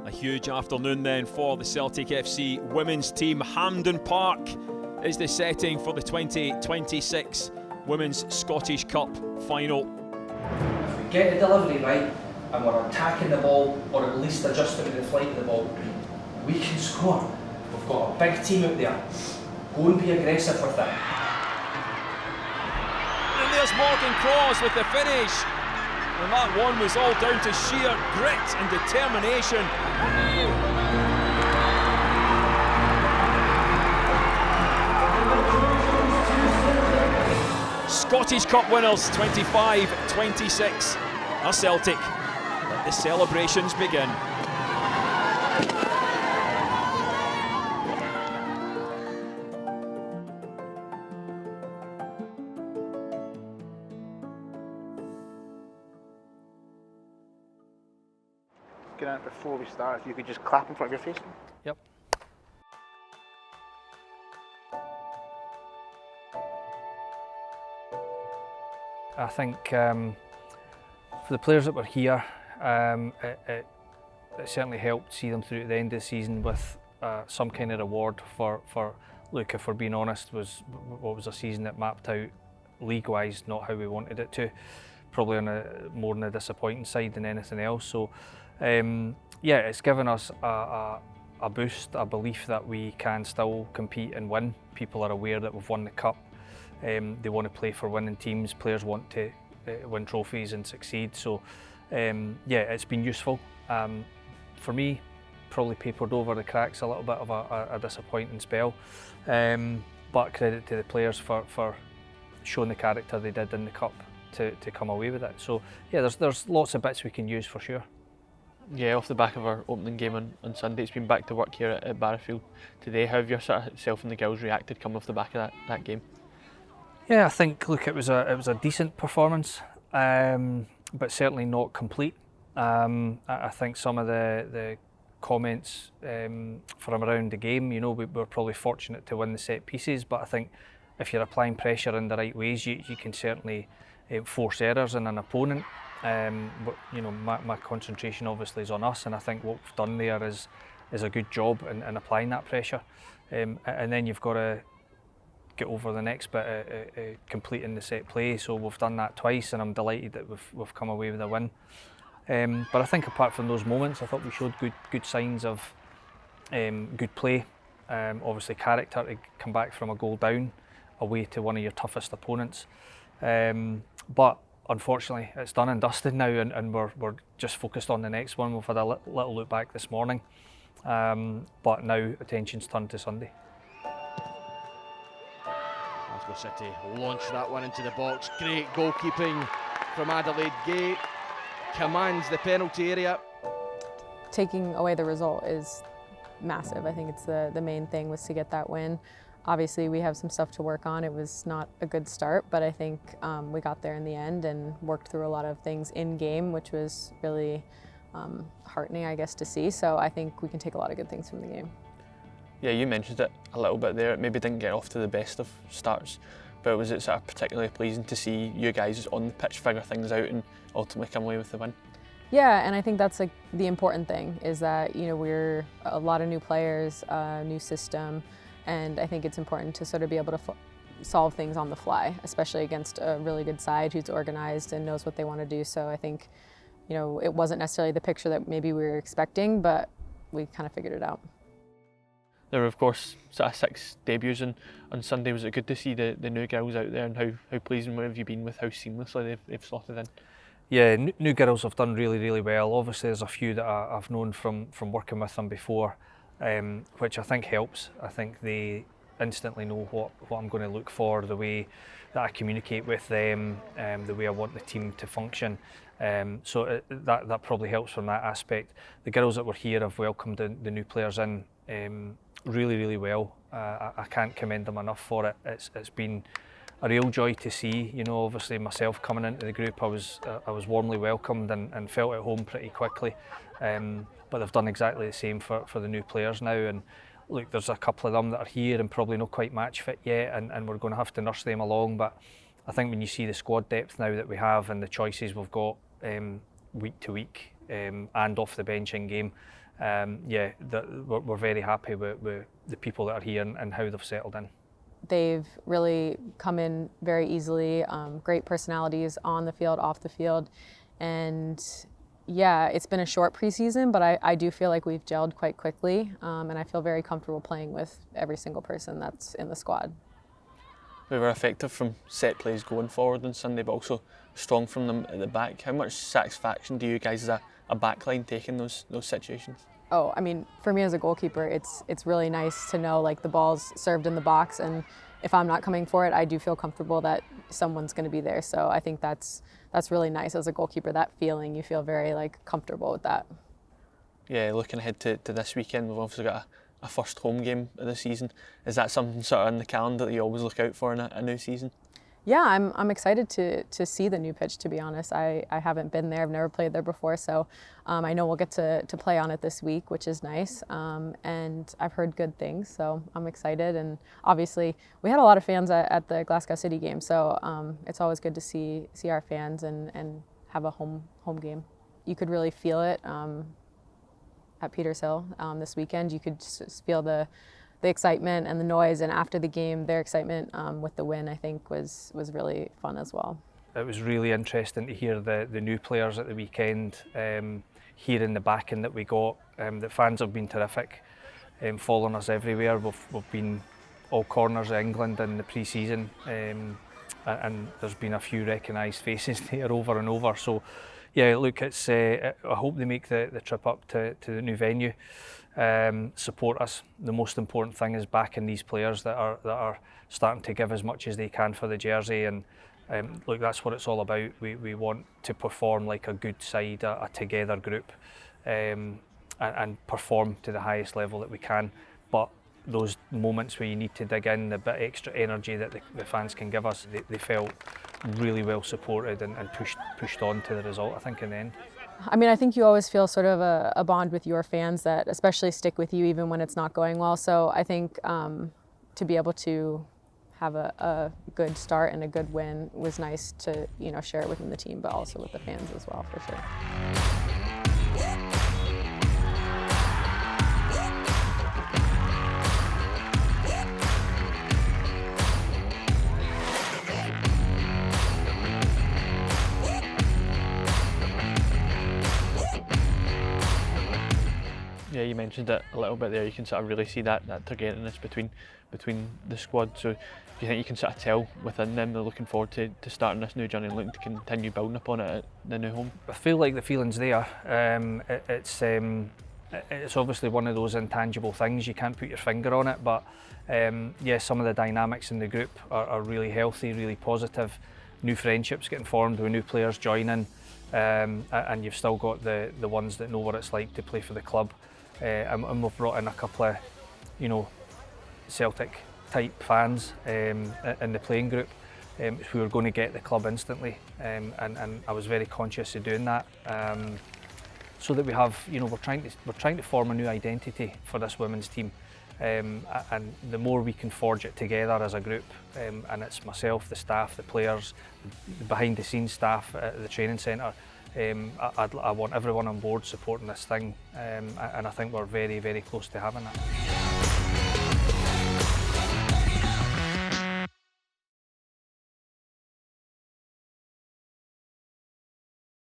A huge afternoon then for the Celtic FC Women's team. Hampden Park is the setting for the 2026 Women's Scottish Cup final. If we get the delivery right and we're attacking the ball, or at least adjusting to the flight of the ball, we can score. We've got a big team out there. Go and be aggressive with it. And there's Morgan Cross with the finish. And that one was all down to sheer grit and determination. Scottish Cup winners 25-26 are Celtic. Let the celebrations begin. Before we start, if you could just clap in front of your face. Yep. I think for the players that were here, it certainly helped see them through to the end of the season with some kind of reward for look, if we're being honest, was a season that mapped out league-wise not how we wanted it to, probably on more on the disappointing side than anything else. So yeah, it's given us a boost, a belief that we can still compete and win. People are aware that we've won the cup. They want to play for winning teams. Players want to win trophies and succeed. So yeah, it's been useful. For me, probably papered over the cracks a little bit of a disappointing spell. But credit to the players for showing the character they did in the cup to come away with it. So yeah, there's lots of bits we can use for sure. Yeah, off the back of our opening game on Sunday, it's been back to work here at Barrowfield today. How have yourself and the girls reacted coming off the back of that game? Yeah, I think look, it was a decent performance, but certainly not complete. I think some of the comments from around the game, you know, we were probably fortunate to win the set pieces, but I think if you're applying pressure in the right ways, you can certainly force errors in an opponent. But you know, my concentration obviously is on us, and I think what we've done there is a good job in applying that pressure. And then you've got to get over the next bit, completing the set play. So we've done that twice, and I'm delighted that we've come away with a win. But I think apart from those moments, I thought we showed good signs of good play. Obviously character to come back from a goal down away to one of your toughest opponents. But unfortunately, it's done and dusted now, and we're just focused on the next one. We've had a little look back this morning, but now attention's turned to Sunday. Glasgow City launch that one into the box. Great goalkeeping from Adelaide Gay. Commands the penalty area. Taking away the result is massive. I think it's the main thing was to get that win. Obviously, we have some stuff to work on. It was not a good start, but I think we got there in the end and worked through a lot of things in game, which was really heartening, I guess, to see. So I think we can take a lot of good things from the game. Yeah, you mentioned it a little bit there. It maybe didn't get off to the best of starts, but was it sort of particularly pleasing to see you guys on the pitch figure things out and ultimately come away with the win? Yeah, and I think that's like the important thing is that, you know, we're a lot of new players, new system. And I think it's important to sort of be able to solve things on the fly, especially against a really good side who's organized and knows what they want to do. So I think, you know, it wasn't necessarily the picture that maybe we were expecting, but we kind of figured it out. There were, of course, sort of 6 debuts on Sunday. Was it good to see the new girls out there, and how pleasing have you been with how seamlessly they've slotted in? Yeah, new girls have done really well. Obviously, there's a few that I've known from working with them before. Which I think helps. I think they instantly know what I'm going to look for, the way that I communicate with them, the way I want the team to function. So that probably helps from that aspect. The girls that were here have welcomed the new players in really well. I can't commend them enough for it. It's been a real joy to see. You know, obviously myself coming into the group, I was warmly welcomed and felt at home pretty quickly. But they've done exactly the same for the new players now, and look, there's a couple of them that are here and probably not quite match fit yet, and we're going to have to nurse them along. But I think when you see the squad depth now that we have and the choices we've got week to week and off the bench in game, we're very happy with the people that are here and how they've settled in. They've really come in very easily, great personalities on the field, off the field, and yeah, it's been a short preseason, but I do feel like we've gelled quite quickly, and I feel very comfortable playing with every single person that's in the squad. We were effective from set plays going forward on Sunday, but also strong from them at the back. How much satisfaction do you guys as a backline take in those situations? Oh, I mean, for me as a goalkeeper, it's really nice to know like the ball's served in the box, and if I'm not coming for it, I do feel comfortable that someone's going to be there. So I think that's really nice as a goalkeeper. That feeling, you feel very like comfortable with that. Yeah, looking ahead to this weekend, we've obviously got a first home game of the season. Is that something sort of in the calendar that you always look out for in a new season? Yeah, I'm excited to see the new pitch, to be honest. I haven't been there, I've never played there before, so I know we'll get to play on it this week, which is nice, and I've heard good things, so I'm excited. And obviously we had a lot of fans at the Glasgow City game, so it's always good to see our fans and have a home game. You could really feel it at Peters Hill this weekend. You could just feel the excitement and the noise, and after the game, their excitement with the win, I think, was really fun as well. It was really interesting to hear the new players at the weekend, hearing the backing that we got. The fans have been terrific, following us everywhere. We've been all corners of England in the pre-season, and there's been a few recognised faces there over and over. So yeah, look, it's I hope they make the trip up to the new venue. Support us. The most important thing is backing these players that are starting to give as much as they can for the jersey, and look, that's what it's all about. We want to perform like a good side, a together group, and perform to the highest level that we can. But those moments where you need to dig in, the bit extra energy that the fans can give us, they felt really well supported and pushed on to the result, I think, in the end. I mean, I think you always feel sort of a bond with your fans that especially stick with you even when it's not going well. So I think to be able to have a good start and a good win was nice to, share it within the team, but also with the fans as well, for sure. Yeah, you mentioned it a little bit there. You can sort of really see that togetherness between the squad. So do you think you can sort of tell within them they're looking forward to starting this new journey and looking to continue building upon it at the new home? I feel like the feeling's there. It's obviously one of those intangible things. You can't put your finger on it, but yeah, some of the dynamics in the group are really healthy, really positive. New friendships getting formed with new players joining, and you've still got the ones that know what it's like to play for the club. And we've brought in a couple of, Celtic type fans in the playing group who are going to get the club instantly, and I was very conscious of doing that, so that we have, we're trying to form a new identity for this women's team, and the more we can forge it together as a group, and it's myself, the staff, the players, the behind the scenes staff at the training centre. I want everyone on board supporting this thing, and I think we're very, very close to having that.